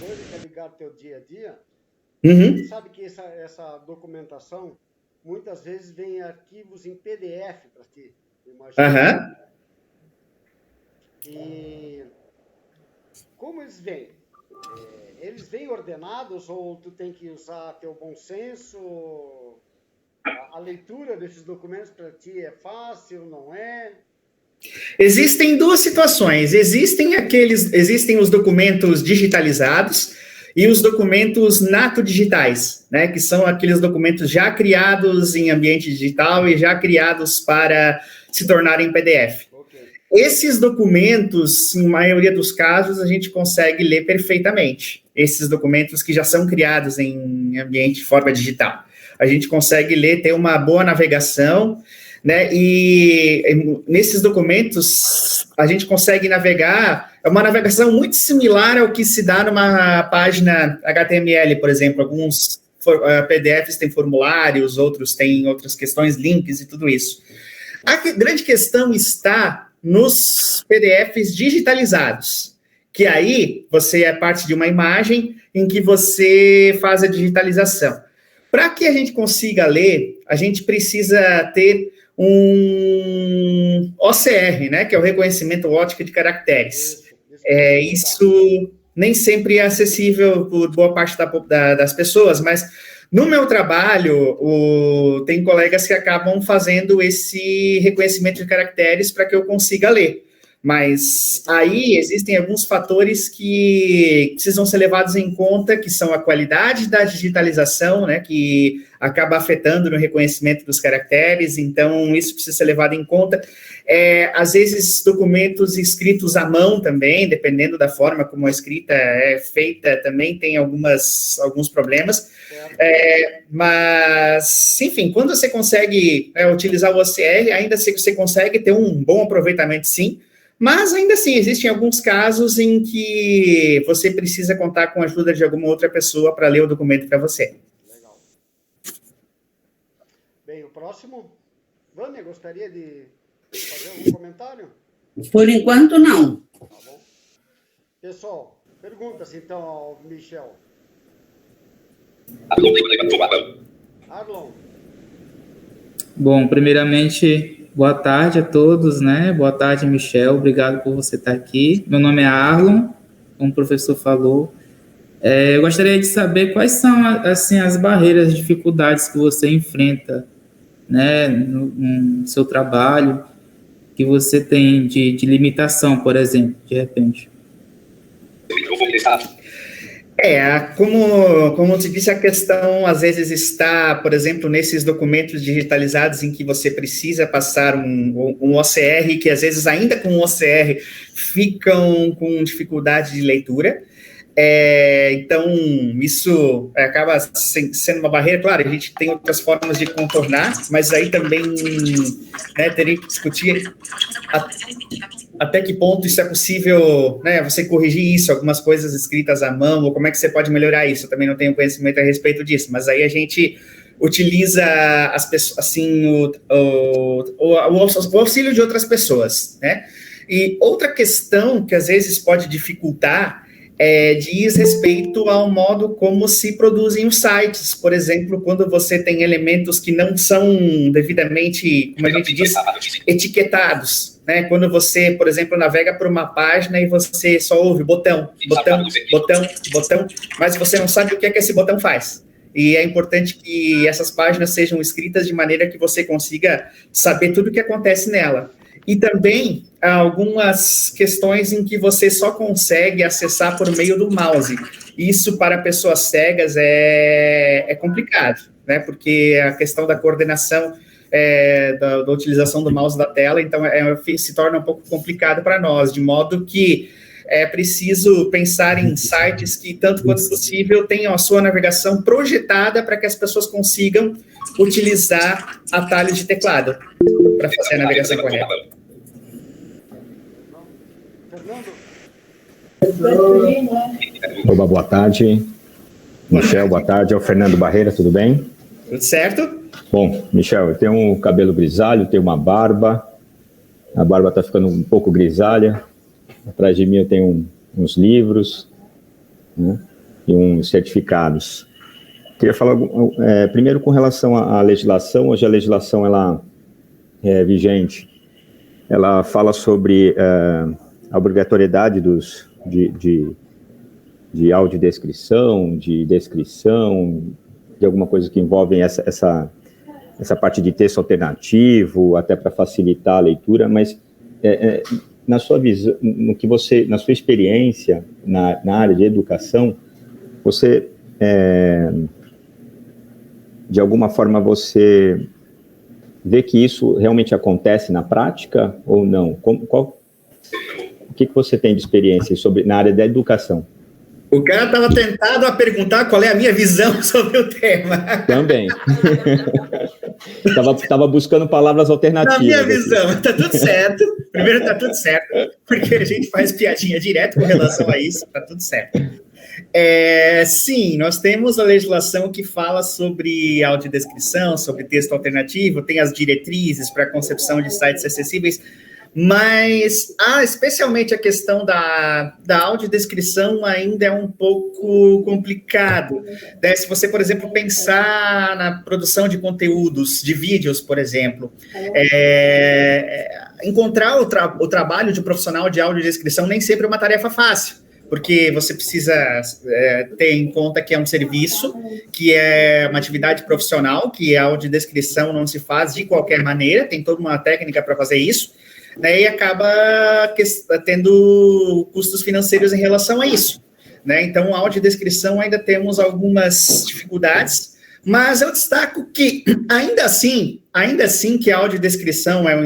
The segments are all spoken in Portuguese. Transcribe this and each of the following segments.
coisa que é ligado ao teu dia a dia, Uhum. sabe que essa documentação muitas vezes vem em arquivos em PDF para ti, imagina. Aham. E como eles vêm? Eles vêm ordenados ou tu tem que usar teu bom senso? A leitura desses documentos para ti é fácil, não é? Existem duas situações. Existem os documentos digitalizados e os documentos nato-digitais, né? Que são aqueles documentos já criados em ambiente digital e já criados para se tornarem PDF. Ok. Esses documentos, em maioria dos casos, a gente consegue ler perfeitamente. Esses documentos que já são criados em ambiente de forma digital. A gente consegue ler, ter uma boa navegação, né? E nesses documentos a gente consegue navegar, é uma navegação muito similar ao que se dá numa página HTML, por exemplo. Alguns PDFs têm formulários, outros têm outras questões, links e tudo isso. A grande questão está nos PDFs digitalizados, que aí você é parte de uma imagem em que você faz a digitalização. Para que a gente consiga ler, a gente precisa ter um OCR, né, que é o reconhecimento óptico de caracteres. Isso nem sempre é acessível por boa parte das pessoas, mas no meu trabalho, tem colegas que acabam fazendo esse reconhecimento de caracteres para que eu consiga ler. Mas aí existem alguns fatores que precisam ser levados em conta, que são a qualidade da digitalização, né, que acaba afetando no reconhecimento dos caracteres, então isso precisa ser levado em conta. Às vezes, documentos escritos à mão também, dependendo da forma como a escrita é feita, também tem alguns problemas. Mas, enfim, quando você consegue utilizar o OCR, ainda assim você consegue ter um bom aproveitamento, sim. Mas, ainda assim, existem alguns casos em que você precisa contar com a ajuda de alguma outra pessoa para ler o documento para você. Legal. Bem, o próximo. Vânia, gostaria de fazer algum comentário? Por enquanto, não. Tá bom. Pessoal, perguntas então ao Michel. Arlon. Bom, primeiramente, boa tarde a todos, né? Boa tarde, Michel. Obrigado por você estar aqui. Meu nome é Arlon, como o professor falou. Eu gostaria de saber quais são, assim, as barreiras, dificuldades que você enfrenta, né, no seu trabalho, que você tem de limitação, por exemplo, de repente. Como eu te disse, a questão às vezes está, por exemplo, nesses documentos digitalizados em que você precisa passar um OCR, que às vezes ainda com o OCR ficam com dificuldade de leitura. Então, isso acaba sendo uma barreira. Claro, a gente tem outras formas de contornar, mas aí também, né, teria que discutir até que ponto isso é possível, né, você corrigir isso, algumas coisas escritas à mão, ou como é que você pode melhorar isso. Eu também não tenho conhecimento a respeito disso, mas aí a gente utiliza as pessoas, assim, o auxílio de outras pessoas, né? E outra questão que às vezes pode dificultar diz respeito ao modo como se produzem os sites. Por exemplo, quando você tem elementos que não são devidamente, como a gente diz, etiquetados, né? Quando você, por exemplo, navega por uma página e você só ouve botão, mas você não sabe o que é que esse botão faz. E é importante que essas páginas sejam escritas de maneira que você consiga saber tudo o que acontece nela. E também algumas questões em que você só consegue acessar por meio do mouse. Isso, para pessoas cegas, é complicado, né? Porque a questão da coordenação da utilização do mouse da tela, então, se torna um pouco complicado para nós, de modo que é preciso pensar em sites que, tanto quanto possível, tenham a sua navegação projetada para que as pessoas consigam utilizar atalhos de teclado para fazer a navegação correta. Oba, boa tarde. Michel, boa tarde. É o Fernando Barreira, tudo bem? Tudo certo? Bom, Michel, eu tenho um cabelo grisalho, tenho uma barba. A barba está ficando um pouco grisalha. Atrás de mim eu tenho uns livros, né? e uns certificados. Queria falar primeiro com relação à legislação. Hoje a legislação ela é vigente. Ela fala sobre a obrigatoriedade de audiodescrição, de descrição, de alguma coisa que envolve essa parte de texto alternativo, até para facilitar a leitura, mas na sua visão, na sua experiência na área de educação, você, de alguma forma, você vê que isso realmente acontece na prática ou não? O que você tem de experiência na área da educação? O cara estava tentado a perguntar qual é a minha visão sobre o tema. Também. Estava buscando palavras alternativas. Na minha visão, está tudo certo. Primeiro, está tudo certo, porque a gente faz piadinha direto com relação a isso, está tudo certo. Sim, nós temos a legislação que fala sobre audiodescrição, sobre texto alternativo, tem as diretrizes para a concepção de sites acessíveis, mas especialmente a questão da audiodescrição ainda é um pouco complicado, né? Se você, por exemplo, pensar na produção de conteúdos, de vídeos, por exemplo, encontrar o trabalho de um profissional de audiodescrição nem sempre é uma tarefa fácil, porque você precisa ter em conta que é um serviço, que é uma atividade profissional, que a audiodescrição não se faz de qualquer maneira, tem toda uma técnica para fazer isso, né, e acaba tendo custos financeiros em relação a isso, né? Então, a audiodescrição ainda temos algumas dificuldades, mas eu destaco que, ainda assim que a audiodescrição é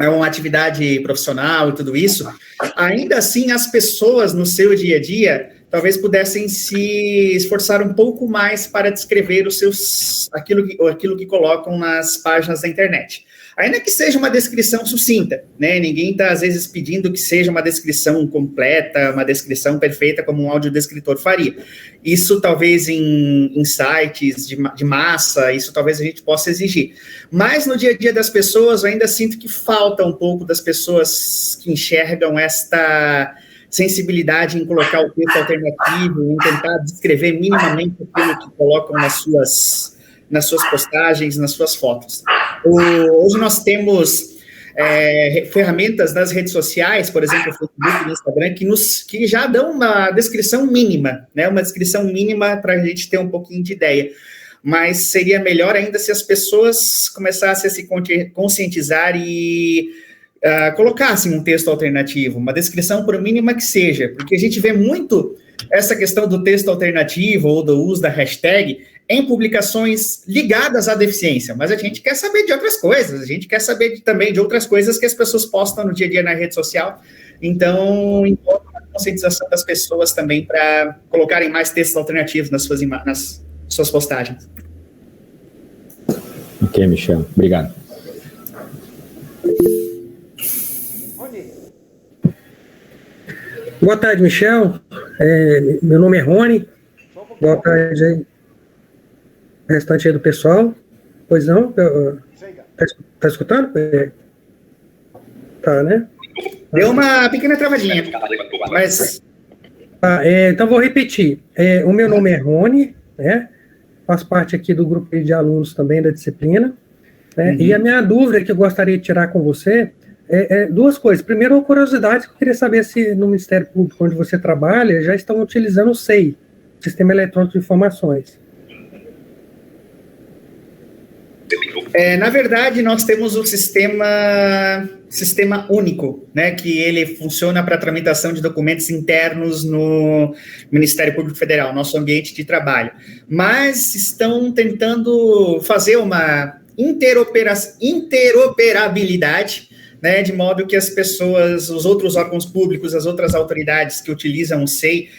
uma atividade profissional e tudo isso, ainda assim as pessoas no seu dia a dia talvez pudessem se esforçar um pouco mais para descrever aquilo que colocam nas páginas da internet. Ainda que seja uma descrição sucinta, né? Ninguém está, às vezes, pedindo que seja uma descrição completa, uma descrição perfeita, como um audiodescritor faria. Isso, talvez, em sites de massa, isso talvez a gente possa exigir. Mas, no dia a dia das pessoas, eu ainda sinto que falta um pouco das pessoas que enxergam esta sensibilidade em colocar o texto alternativo, em tentar descrever minimamente aquilo que colocam nas suas postagens, nas suas fotos. Hoje nós temos ferramentas das redes sociais, por exemplo, o Facebook e o Instagram, que já dão uma descrição mínima, né? Uma descrição mínima para a gente ter um pouquinho de ideia. Mas seria melhor ainda se as pessoas começassem a se conscientizar e colocassem um texto alternativo, uma descrição por mínima que seja, porque a gente vê muito essa questão do texto alternativo ou do uso da hashtag em publicações ligadas à deficiência, mas a gente quer saber de outras coisas, a gente quer saber também de outras coisas que as pessoas postam no dia a dia na rede social, então importa a conscientização das pessoas também para colocarem mais textos alternativos nas suas postagens. Ok, Michel, obrigado. Boa tarde, Michel. Meu nome é Rony. Boa tarde aí. Restante aí do pessoal. Pois não? Tá escutando? Tá, né? Deu uma pequena travadinha, mas... Então, vou repetir. O meu nome é Rony, né? Faço parte aqui do grupo de alunos também da disciplina. Né? E a minha dúvida que eu gostaria de tirar com você duas coisas. Primeiro, uma curiosidade, que eu queria saber se no Ministério Público onde você trabalha já estão utilizando o SEI, Sistema Eletrônico de Informações. Na verdade, nós temos o sistema único, né, que ele funciona para tramitação de documentos internos no Ministério Público Federal, nosso ambiente de trabalho. Mas estão tentando fazer uma interoperabilidade, né, de modo que as pessoas, os outros órgãos públicos, as outras autoridades que utilizam o SEI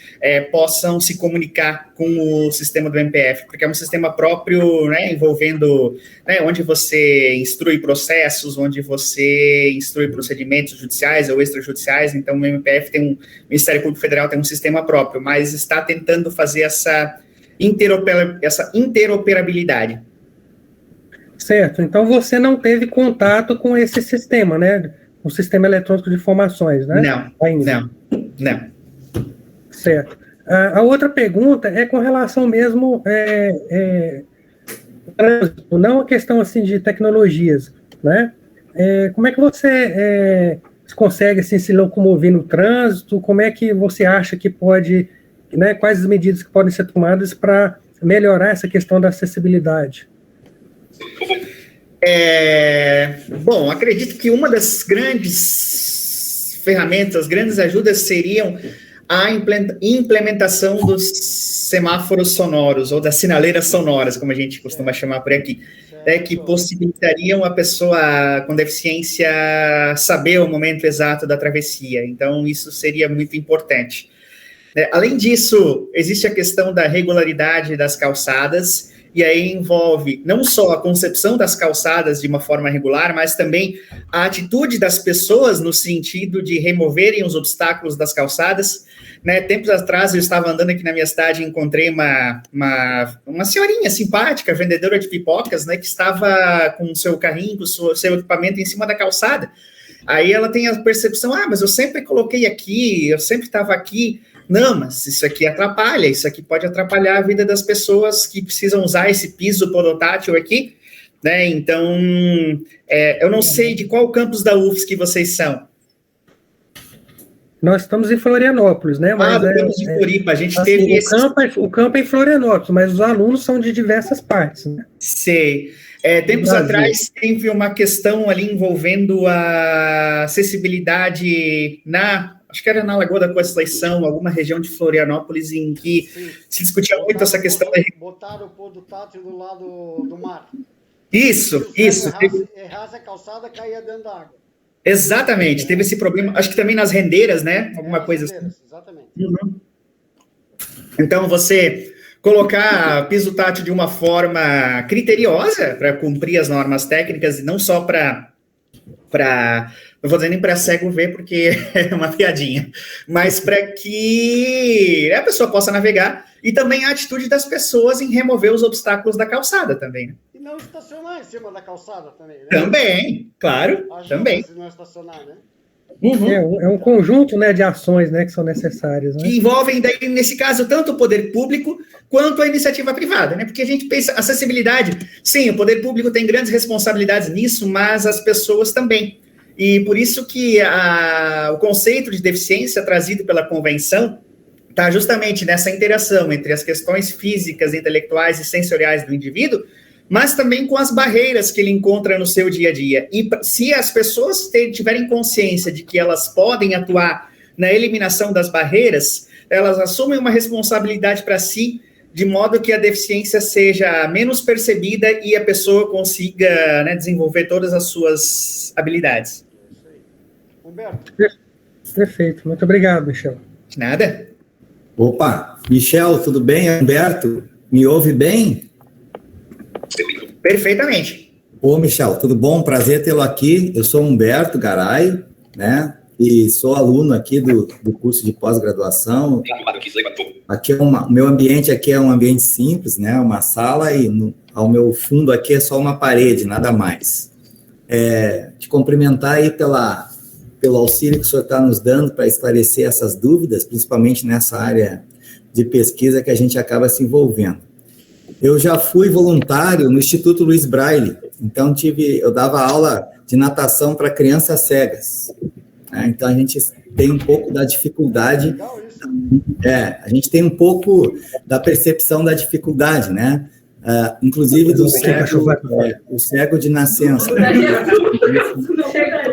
possam se comunicar com o sistema do MPF, porque é um sistema próprio, né, envolvendo, né, onde você instrui processos, onde você instrui procedimentos judiciais ou extrajudiciais. Então o MPF o Ministério Público Federal tem um sistema próprio, mas está tentando fazer essa interoperabilidade. Certo, então você não teve contato com esse sistema, né? O sistema eletrônico de informações, né? Não. Certo. A outra pergunta é com relação mesmo trânsito, não a questão assim de tecnologias, né? Como é que você consegue assim, se locomover no trânsito? Como é que você acha que pode, né? Quais as medidas que podem ser tomadas para melhorar essa questão da acessibilidade? Bom, acredito que uma das grandes ferramentas, grandes ajudas seriam a implementação dos semáforos sonoros, ou das sinaleiras sonoras, como a gente costuma chamar por aqui, que possibilitariam a pessoa com deficiência saber o momento exato da travessia. Então, isso seria muito importante. Além disso, existe a questão da regularidade das calçadas, e aí envolve não só a concepção das calçadas de uma forma regular, mas também a atitude das pessoas no sentido de removerem os obstáculos das calçadas. Tempos atrás, eu estava andando aqui na minha cidade e encontrei uma senhorinha simpática, vendedora de pipocas, que estava com o seu carrinho, com o seu equipamento em cima da calçada. Aí ela tem a percepção, mas eu sempre coloquei aqui, eu sempre estava aqui. Não, mas isso aqui atrapalha, isso aqui pode atrapalhar a vida das pessoas que precisam usar esse piso portátil aqui, Então, eu não sei de qual campus da UFSC que vocês são. Nós estamos em Florianópolis, né? Mas do campus de Floripa, a gente assim, teve o campo é em Florianópolis, mas os alunos são de diversas partes, né? Sei. Tempos atrás teve uma questão ali envolvendo a acessibilidade acho que era na Lagoa da Conceição, alguma região de Florianópolis, em que se discutia muito essa questão. Botaram o pôr do tátil do lado do mar. Isso. Errasse a calçada, caía dentro da água. Exatamente, teve esse problema, acho que também nas rendeiras, alguma coisa assim. Exatamente. Uhum. Então, você colocar piso tátil de uma forma criteriosa para cumprir as normas técnicas e não só para não vou dizer nem para cego ver, porque é uma piadinha, mas para que a pessoa possa navegar, e também a atitude das pessoas em remover os obstáculos da calçada também, né? E não estacionar em cima da calçada também, né? Também, claro, ajuda também. Se não estacionar, né? Uhum. É um conjunto, né, de ações, né, que são necessárias, né? Que envolvem, daí, nesse caso, tanto o poder público quanto a iniciativa privada, né? Porque a gente pensa, acessibilidade, sim, o poder público tem grandes responsabilidades nisso, mas as pessoas também. E por isso que o conceito de deficiência trazido pela convenção está justamente nessa interação entre as questões físicas, intelectuais e sensoriais do indivíduo, mas também com as barreiras que ele encontra no seu dia a dia. E se as pessoas tiverem consciência de que elas podem atuar na eliminação das barreiras, elas assumem uma responsabilidade para si, de modo que a deficiência seja menos percebida e a pessoa consiga, desenvolver todas as suas habilidades. Humberto. Perfeito, muito obrigado, Michel. De nada. Opa, Michel, tudo bem? Humberto, me ouve bem? Perfeitamente. Ô, Michel, tudo bom? Prazer tê-lo aqui. Eu sou Humberto Garay, e sou aluno aqui do curso de pós-graduação. Aqui o meu ambiente aqui é um ambiente simples, uma sala, e ao meu fundo aqui é só uma parede, nada mais. Te cumprimentar aí pelo auxílio que o senhor está nos dando para esclarecer essas dúvidas, principalmente nessa área de pesquisa que a gente acaba se envolvendo. Eu já fui voluntário no Instituto Luiz Braille, então eu dava aula de natação para crianças cegas. Então a gente tem um pouco da dificuldade, a gente tem um pouco da percepção da dificuldade, inclusive do o cego de nascença,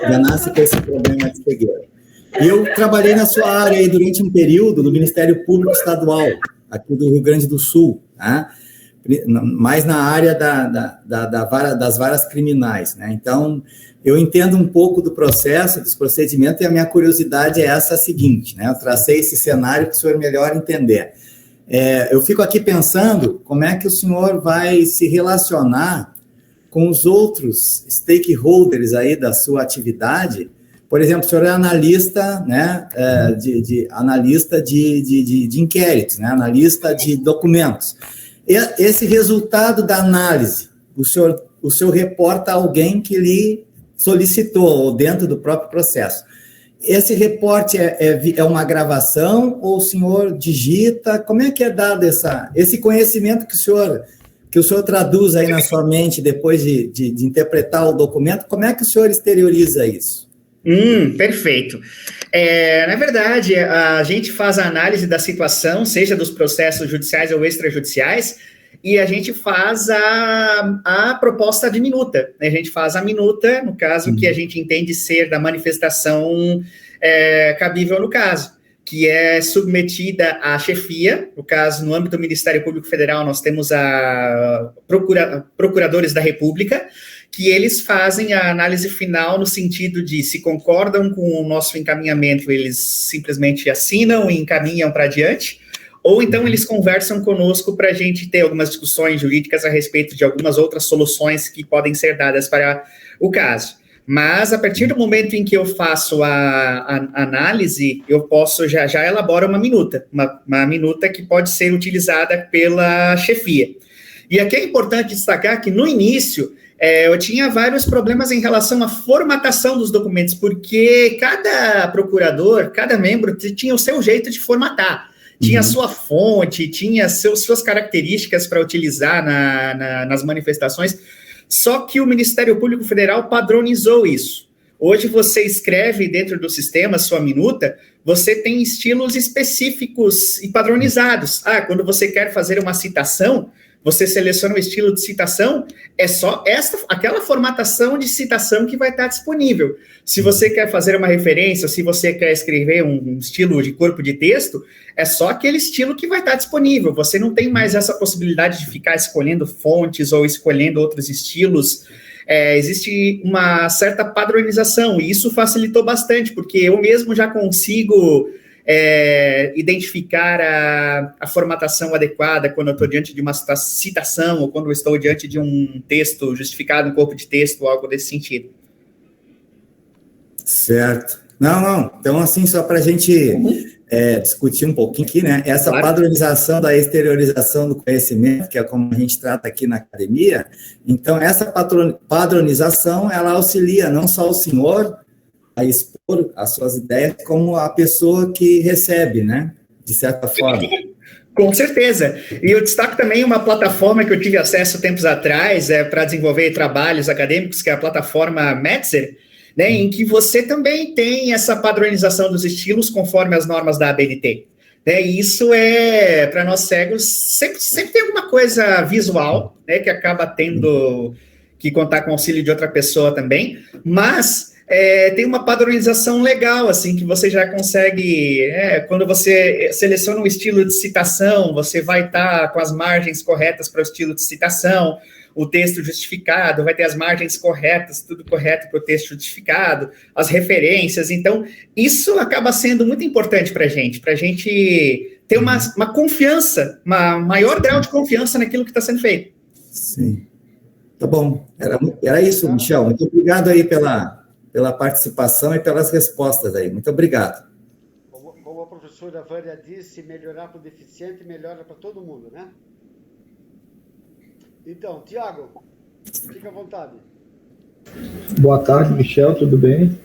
já nasce com esse problema de cegueira. E eu trabalhei na sua área aí durante um período no Ministério Público Estadual, aqui do Rio Grande do Sul, mais na área das varas criminais, Então, eu entendo um pouco do processo, dos procedimentos, e a minha curiosidade é essa seguinte, Eu tracei esse cenário para o senhor melhor entender. Eu fico aqui pensando como é que o senhor vai se relacionar com os outros stakeholders aí da sua atividade. Por exemplo, o senhor é analista, analista de inquéritos, analista de documentos. Esse resultado da análise, o senhor reporta a alguém que lhe solicitou, ou dentro do próprio processo. esse reporte é uma gravação ou o senhor digita? Como é que é dado esse conhecimento que o senhor traduz aí na sua mente depois de interpretar o documento? Como é que o senhor exterioriza isso? Perfeito. Na verdade, a gente faz a análise da situação, seja dos processos judiciais ou extrajudiciais, e a gente faz a proposta de minuta. A gente faz a minuta, no caso, que a gente entende ser da manifestação cabível no caso, que é submetida à chefia. No caso, no âmbito do Ministério Público Federal, nós temos procuradores da República, que eles fazem a análise final no sentido de se concordam com o nosso encaminhamento, eles simplesmente assinam e encaminham para adiante, ou então eles conversam conosco para a gente ter algumas discussões jurídicas a respeito de algumas outras soluções que podem ser dadas para o caso. Mas, a partir do momento em que eu faço a análise, eu posso, já elaboro uma minuta minuta que pode ser utilizada pela chefia. E aqui é importante destacar que, no início, eu tinha vários problemas em relação à formatação dos documentos, porque cada procurador, cada membro tinha o seu jeito de formatar. Tinha a sua fonte, tinha suas características para utilizar nas manifestações, só que o Ministério Público Federal padronizou isso. Hoje você escreve dentro do sistema sua minuta, você tem estilos específicos e padronizados. Quando você quer fazer uma citação, você seleciona o estilo de citação, é só aquela formatação de citação que vai estar disponível. Se você quer fazer uma referência, se você quer escrever um estilo de corpo de texto, é só aquele estilo que vai estar disponível. Você não tem mais essa possibilidade de ficar escolhendo fontes ou escolhendo outros estilos. Existe uma certa padronização, e isso facilitou bastante, porque eu mesmo já consigo identificar a formatação adequada quando eu estou diante de uma citação ou quando eu estou diante de um texto justificado, um corpo de texto ou algo desse sentido. Certo. Não. Então, assim, só para a gente discutir um pouquinho aqui, né? Essa padronização da exteriorização do conhecimento, que é como a gente trata aqui na academia, então, essa padronização, ela auxilia não só o senhor a expor as suas ideias, como a pessoa que recebe, né? De certa forma. Com certeza. E eu destaco também uma plataforma que eu tive acesso tempos atrás para desenvolver trabalhos acadêmicos, que é a plataforma Metzer, né, em que você também tem essa padronização dos estilos conforme as normas da ABNT. Né, e isso para nós cegos, sempre tem alguma coisa visual, né, que acaba tendo que contar com o auxílio de outra pessoa também, mas tem uma padronização legal, assim, que você já consegue, quando você seleciona um estilo de citação, você vai estar com as margens corretas para o estilo de citação, o texto justificado, vai ter as margens corretas, tudo correto para o texto justificado, as referências. Então, isso acaba sendo muito importante para a gente ter uma confiança, uma maior grau de confiança naquilo que está sendo feito. Sim. Tá bom. Era isso, Michel. Muito obrigado aí pela participação e pelas respostas aí. Muito obrigado. Como a professora Vânia disse, melhorar para o deficiente, melhora para todo mundo, né? Então, Tiago, fica à vontade. Boa tarde, Michel, tudo bem?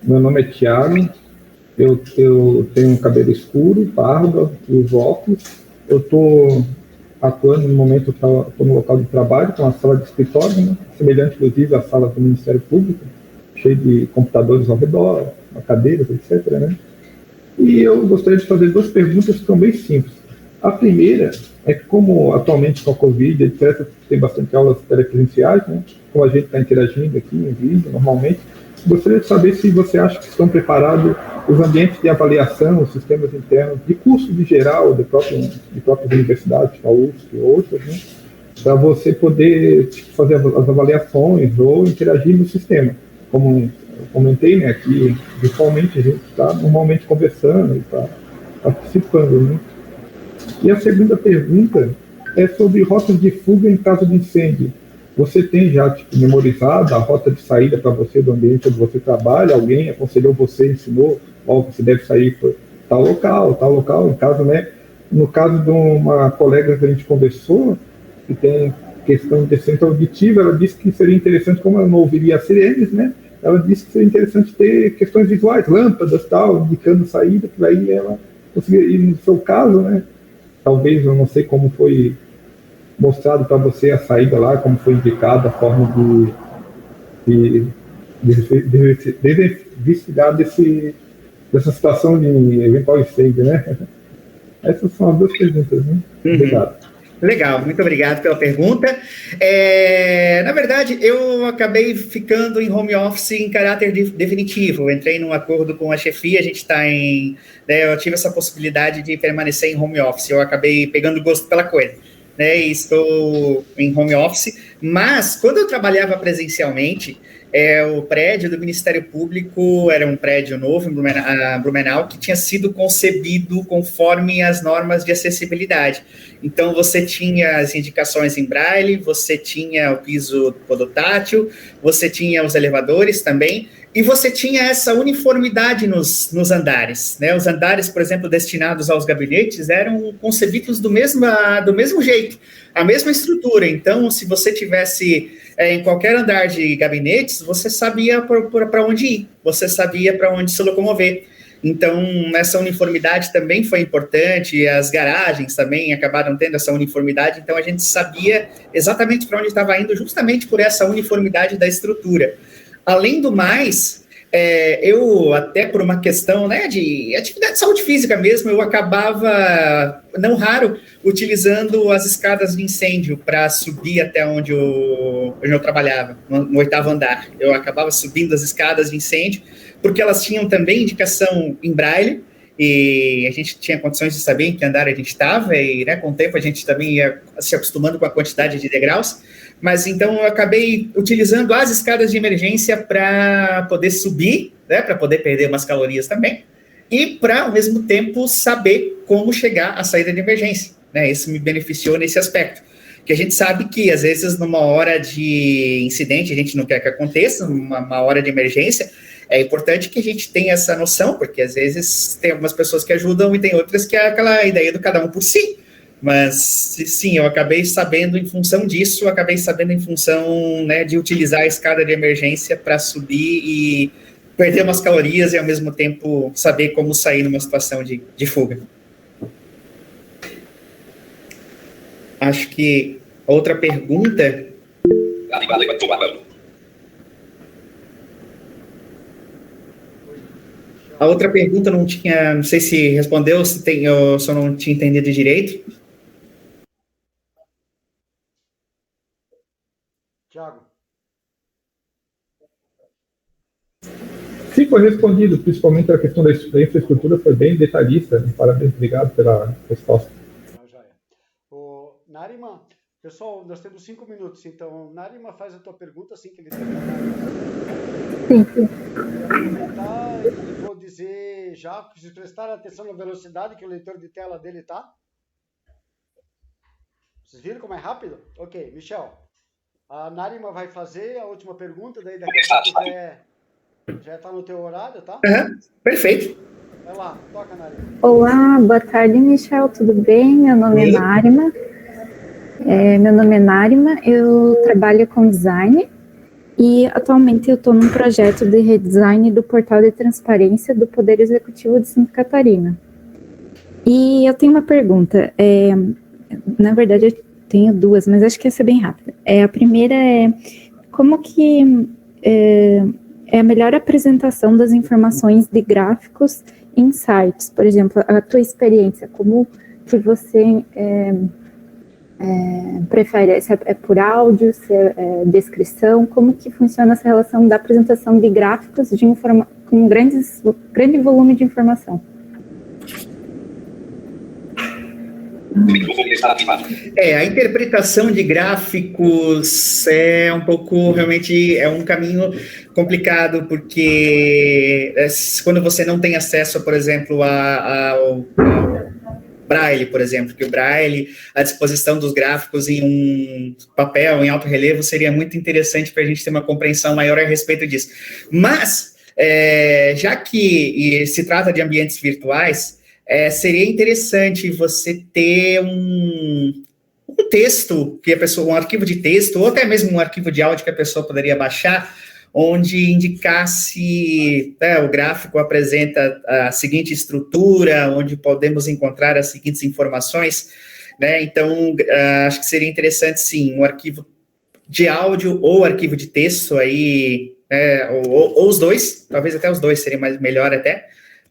Meu nome é Tiago, eu tenho um cabelo escuro, barba, uso óculos. Eu estou atuando no momento, estou no local de trabalho, com uma sala de escritório, né? Semelhante, inclusive, à sala do Ministério Público, cheio de computadores ao redor, cadeiras, etc., né? E eu gostaria de fazer duas perguntas que são bem simples. A primeira é que, como atualmente com a Covid, etc., tem bastante aulas telepresenciais, né? Como a gente está interagindo aqui em vídeo, normalmente, gostaria de saber se você acha que estão preparados os ambientes de avaliação, os sistemas internos, de curso de geral, de próprias universidades, a UFSC e outras, né? Para você poder fazer as avaliações ou interagir no sistema. Como eu comentei, né, aqui, virtualmente, a gente está normalmente conversando e está participando, né? E a segunda pergunta é sobre rotas de fuga em caso de incêndio. Você tem já memorizado a rota de saída para você do ambiente onde você trabalha? Alguém aconselhou você, ensinou, você deve sair para tal local, em caso, né? No caso de uma colega que a gente conversou, que tem questão de deficiência auditiva, ela disse que seria interessante, como ela não ouviria as sirenes, né? ela disse que seria interessante ter questões visuais, lâmpadas, tal, indicando saída, que daí ela conseguiria, e no seu caso, né, talvez, eu não sei como foi mostrado para você a saída lá, como foi indicada a forma de investigar dessa situação de eventual incêndio, né? Essas são as 2 perguntas, né? Obrigado. Legal, muito obrigado pela pergunta. Na verdade, eu acabei ficando em home office em caráter definitivo. Eu entrei num acordo com a chefia, a gente está eu tive essa possibilidade de permanecer em home office. Eu acabei pegando gosto pela coisa, né? E estou em home office. Mas, quando eu trabalhava presencialmente, o prédio do Ministério Público era um prédio novo em Blumenau, que tinha sido concebido conforme as normas de acessibilidade. Então, você tinha as indicações em braille, você tinha o piso podotátil, você tinha os elevadores também, e você tinha essa uniformidade nos andares, né? Os andares, por exemplo, destinados aos gabinetes, eram concebidos do mesmo jeito, a mesma estrutura. Então, se você tivesse em qualquer andar de gabinetes, você sabia para onde ir, você sabia para onde se locomover. Então, essa uniformidade também foi importante, as garagens também acabaram tendo essa uniformidade, então a gente sabia exatamente para onde estava indo, justamente por essa uniformidade da estrutura. Além do mais, eu, até por uma questão, né, de atividade de saúde física mesmo, eu acabava, não raro, utilizando as escadas de incêndio para subir até onde eu trabalhava, no 8º andar. Eu acabava subindo as escadas de incêndio, porque elas tinham também indicação em braille, e a gente tinha condições de saber em que andar a gente estava, e, né, com o tempo a gente também ia se acostumando com a quantidade de degraus. Mas então eu acabei utilizando as escadas de emergência para poder subir, né, para poder perder umas calorias também, e para, ao mesmo tempo, saber como chegar à saída de emergência, né? Isso me beneficiou nesse aspecto, que a gente sabe que, às vezes, numa hora de incidente, a gente não quer que aconteça, numa hora de emergência, é importante que a gente tenha essa noção, porque, às vezes, tem algumas pessoas que ajudam e tem outras que é aquela ideia do cada um por si. Mas, sim, eu acabei sabendo em função disso, né, de utilizar a escada de emergência para subir e perder umas calorias e, ao mesmo tempo, saber como sair numa situação de fuga. Acho que outra pergunta... A outra pergunta não sei se respondeu, eu só não tinha entendido direito. Tiago. Sim, foi respondido, principalmente a questão da infraestrutura, foi bem detalhista. Parabéns, obrigado pela resposta. Já é. Narima, pessoal, nós temos 5 minutos, então, Narima, faz a tua pergunta assim que ele terminar. Sim. E vou dizer já, se prestarem atenção na velocidade que o leitor de tela dele tá. Vocês viram como é rápido? Ok, Michel. A Narima vai fazer a última pergunta, daí daqui a pouco já está no teu horário, tá? Perfeito. Vai lá, toca, Narima. Olá, boa tarde, Michel, tudo bem? Meu nome é Narima. Eu trabalho com design e atualmente eu estou num projeto de redesign do portal de transparência do Poder Executivo de Santa Catarina. E eu tenho uma pergunta, na verdade eu tenho 2, mas acho que essa é bem rápida. A primeira é, como que é a melhor apresentação das informações de gráficos em sites? Por exemplo, a tua experiência, como que você prefere? Se é por áudio, se é descrição? Como que funciona essa relação da apresentação de gráficos com grande volume de informação? A interpretação de gráficos é um pouco, realmente, é um caminho complicado, porque quando você não tem acesso, por exemplo, ao Braille, por exemplo, que o Braille, a disposição dos gráficos em um papel, em alto relevo, seria muito interessante para a gente ter uma compreensão maior a respeito disso. Mas, já que se trata de ambientes virtuais, seria interessante você ter um texto que a pessoa, um arquivo de texto, ou até mesmo um arquivo de áudio que a pessoa poderia baixar, onde indicasse, o gráfico apresenta a seguinte estrutura, onde podemos encontrar as seguintes informações, né? Então, acho que seria interessante, sim, um arquivo de áudio ou arquivo de texto aí, ou os dois, talvez até os dois seria melhor até,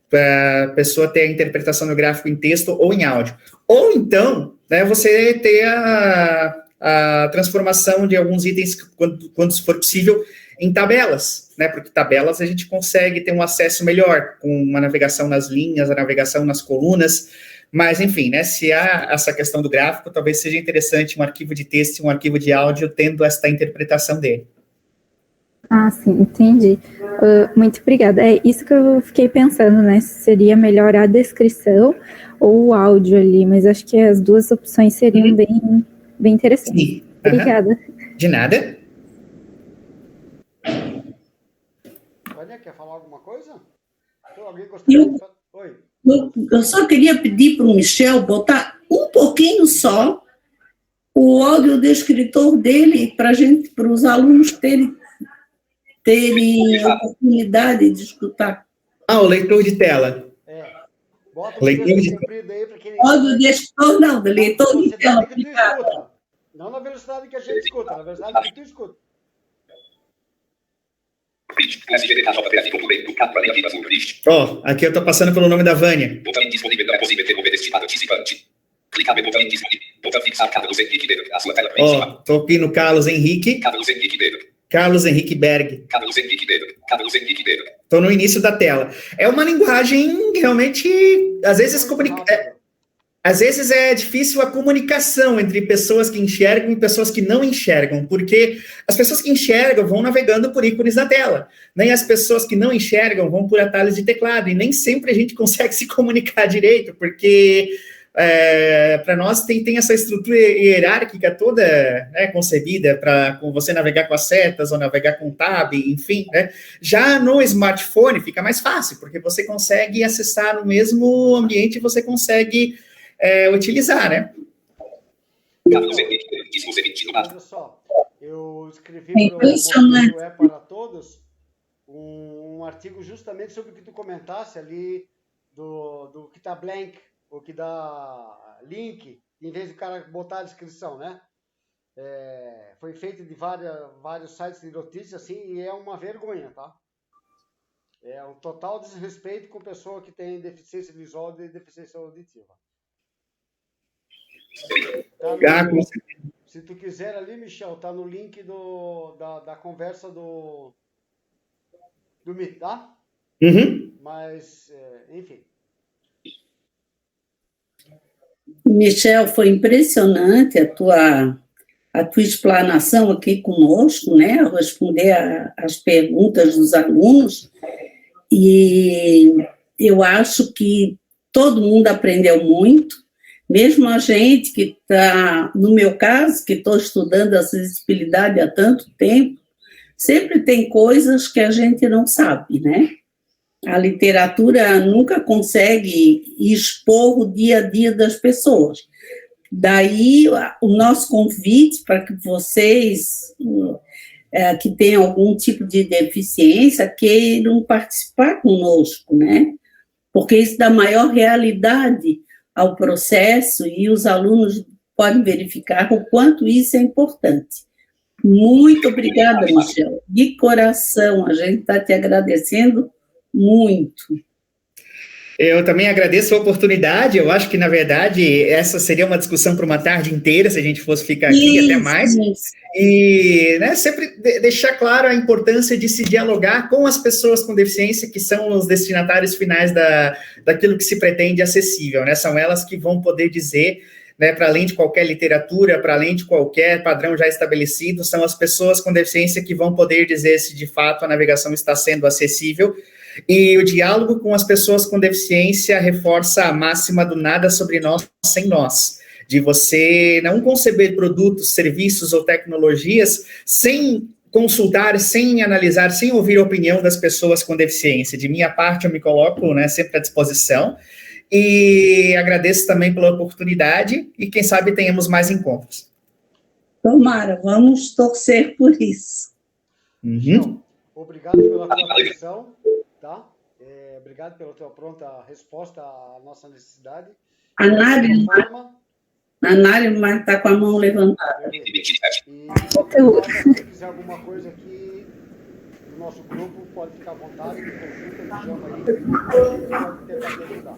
para a pessoa ter a interpretação do gráfico em texto ou em áudio. Ou então, né, você ter a transformação de alguns itens, quando for possível, em tabelas, né, porque tabelas a gente consegue ter um acesso melhor, com uma navegação nas linhas, a navegação nas colunas, mas, enfim, né, se há essa questão do gráfico, talvez seja interessante um arquivo de texto e um arquivo de áudio tendo esta interpretação dele. Ah, sim, entendi. Muito obrigada. É isso que eu fiquei pensando, né? Se seria melhor a descrição ou o áudio ali, mas acho que as duas opções seriam bem interessantes. Sim. Obrigada. De nada. Vânia, quer falar alguma coisa? Então, alguém gostaria de falar? Oi. Eu só queria pedir para o Michel botar um pouquinho só o audiodescritor dele para os alunos terem a oportunidade de escutar. O leitor de tela. Bota o leitor de comprido aí para quem... Audiodescritor não, do leitor de tela. Não na velocidade que a gente escuta, na velocidade que tu escuta. Aqui eu estou passando pelo nome da Vânia. Estou aqui no Carlos Henrique. Carlos Henrique Berg. Estou no início da tela. É uma linguagem realmente, às vezes é difícil a comunicação entre pessoas que enxergam e pessoas que não enxergam, porque as pessoas que enxergam vão navegando por ícones na tela, nem as pessoas que não enxergam vão por atalhos de teclado, e nem sempre a gente consegue se comunicar direito, porque para nós tem essa estrutura hierárquica toda, né, concebida para você navegar com as setas ou navegar com tab, enfim, né? Já no smartphone fica mais fácil, porque você consegue acessar no mesmo ambiente, você consegue utilizar, né? Olha só, eu escrevi para o É para Todos um artigo justamente sobre o que tu comentasse ali do que está blank, ou que dá link, em vez do cara botar a descrição, né? Foi feito de vários sites de notícias, assim, e é uma vergonha, tá? É um total desrespeito com pessoa que tem deficiência visual e deficiência auditiva. Se tu quiser ali, Michel, tá no link da conversa do Meet, tá? Uhum. Mas, enfim. Michel, foi impressionante a tua explanação aqui conosco, né? Responder às perguntas dos alunos, e eu acho que todo mundo aprendeu muito, mesmo a gente que está, no meu caso, que estou estudando acessibilidade há tanto tempo, sempre tem coisas que a gente não sabe, né? A literatura nunca consegue expor o dia a dia das pessoas. Daí, o nosso convite para que vocês, que têm algum tipo de deficiência, queiram participar conosco, né? Porque isso dá maior realidade ao processo e os alunos podem verificar o quanto isso é importante. Muito obrigada, Michel. De coração, a gente está te agradecendo muito. Eu também agradeço a oportunidade. Eu acho que, na verdade, essa seria uma discussão para uma tarde inteira, se a gente fosse ficar aqui, até mais. E, né, sempre deixar claro a importância de se dialogar com as pessoas com deficiência, que são os destinatários finais daquilo que se pretende acessível, né? São elas que vão poder dizer, né, para além de qualquer literatura, para além de qualquer padrão já estabelecido, são as pessoas com deficiência que vão poder dizer se, de fato, a navegação está sendo acessível. E o diálogo com as pessoas com deficiência reforça a máxima do nada sobre nós sem nós, de você não conceber produtos, serviços ou tecnologias sem consultar, sem analisar, sem ouvir a opinião das pessoas com deficiência. De minha parte, eu me coloco, né, sempre à disposição, e agradeço também pela oportunidade, e quem sabe tenhamos mais encontros. Tomara, vamos torcer por isso. Uhum. obrigado pela tua atenção, tá? Obrigado pela tua pronta resposta à nossa necessidade. A Nário está com a mão levantada. E se quiser alguma coisa aqui no nosso grupo, pode ficar à vontade, me chama aí, pode tentar te ajudar.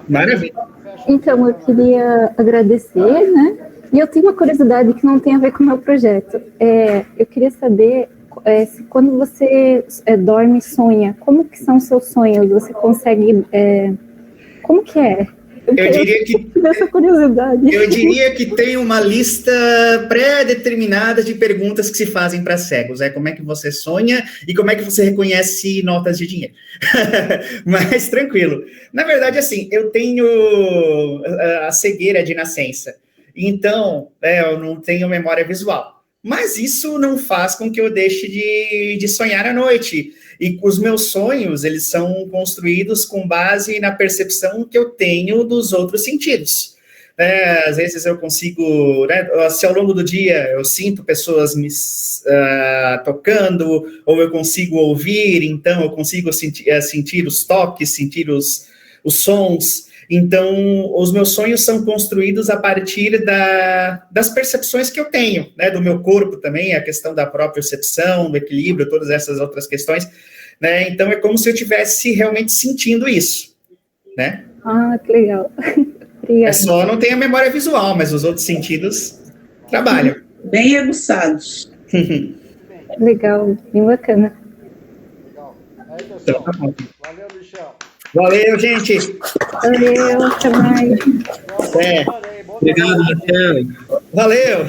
Maravilha. Então, eu queria agradecer, né? E eu tenho uma curiosidade que não tem a ver com o meu projeto. Eu queria saber se quando você dorme e sonha, como que são seus sonhos? Você consegue... como que é? Eu diria que essa curiosidade. Eu diria que tem uma lista pré-determinada de perguntas que se fazem para cegos. Como é que você sonha e como é que você reconhece notas de dinheiro. Mas tranquilo. Na verdade, assim, eu tenho a cegueira de nascença. Então, eu não tenho memória visual. Mas isso não faz com que eu deixe de sonhar à noite. E os meus sonhos, eles são construídos com base na percepção que eu tenho dos outros sentidos. Às vezes eu consigo, se ao longo do dia eu sinto pessoas me tocando, ou eu consigo ouvir, então eu consigo sentir os toques, sentir os sons. Então, os meus sonhos são construídos a partir das percepções que eu tenho, do meu corpo também, a questão da propriocepção, do equilíbrio, todas essas outras questões, Então, é como se eu estivesse realmente sentindo isso, Ah, que legal. Obrigada. Só não tenho a memória visual, mas os outros sentidos trabalham. Bem aguçados. Legal, bem bacana. Legal. Aí, pessoal. Valeu, Michel. Valeu, gente. Valeu, até mais. Obrigado, Michel. Valeu.